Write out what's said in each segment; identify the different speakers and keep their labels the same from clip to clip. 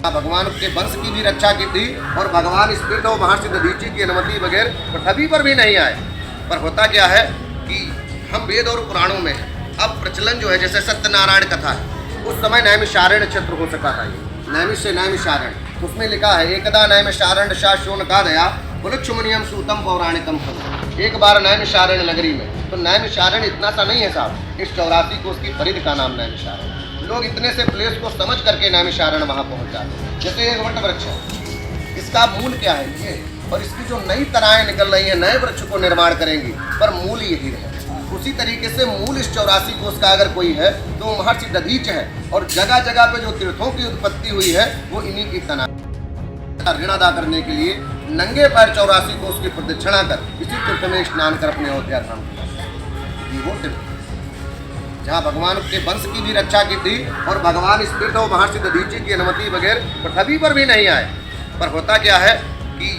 Speaker 1: भगवान के वंश की भी रक्षा की थी और भगवान स्पिरिट और महर्षि दधीचि की अनुमति बगैर पृथ्वी पर भी नहीं आए। पर होता क्या है कि हम वेद और पुराणों में अब प्रचलन जो है, जैसे सत्यनारायण कथा है, उस समय नैमिषारण्य क्षेत्र हो सका था। ये नैमिष से नैमिषारण्य, तो उसमें लिखा है एकदा नैमिषारण्य शास्त्रों का दया पुलक्षमुनियम सूतम पौराणिकम खलु। एक बार नैमिषारण्य नगरी में, तो नैमिषारण्य इतना सा नहीं है साहब, इस 84 कोस की परिधि का नाम नैमिषारण्य। लोग इतने से प्लेस को समझ करके नैमिषारण्य वहाँ पहुँच जाते हैं। जैसे एक वट वृक्ष है, इसका मूल क्या है ये, और इसकी जो नई तराएं निकल रही हैं, नए वृक्ष को निर्माण करेंगी, पर मूल यही है। उसी तरीके से मूल इस 84 कोस का अगर कोई है तो वो महर्षि दधीच है, और जगह जगह पे जो तीर्थों की उत्पत्ति हुई है वो इन्हीं की तना ऋण अदा करने के लिए नंगे पैर 84 कोस की प्रदक्षिणा कर इसी तीर्थ में स्नान कर अपने अयोध्या धाम की वो तीर्थ जहाँ भगवान के वंश की भी रक्षा की थी और भगवान स्पिरिट और महर्षि दधीचि की अनुमति बगैर पृथ्वी पर भी नहीं आए। पर होता क्या है कि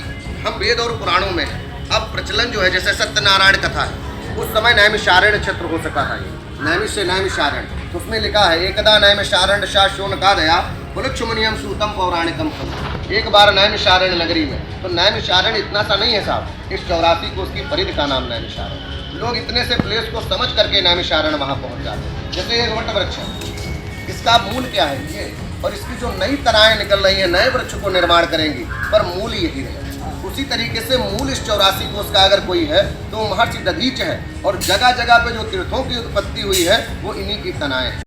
Speaker 1: हम वेद और पुराणों में अब प्रचलन जो है, जैसे सत्यनारायण कथा है, उस समय नैमिषारण्य क्षेत्र हो सका था। ये नैमिष से नैमिषारण्य, तो उसमें लिखा है एकदा नैमिषारण्य शास्त्रों का दया पुलक्षमुनियम सूतम पौराणिकम खलु। एक बार नैमिषारण्य नगरी में, तो नैमिषारण्य इतना सा नहीं है साहब, इस 84 कोस की परिधि का नाम नैमिषारण्य। लोग इतने से प्लेस को समझ करके नैमिषारण्य वहाँ पहुँच जाते हैं। जैसे एक वट वृक्ष है, इसका मूल क्या है ये, और इसकी जो नई तराएं निकल रही हैं, नए वृक्ष को निर्माण करेंगी, पर मूल यही है। उसी तरीके से मूल इस 84 कोस का अगर कोई है तो वो महर्षि दधीच है, और जगह जगह पे जो तीर्थों की उत्पत्ति हुई है वो इन्हीं की तनाएं हैं।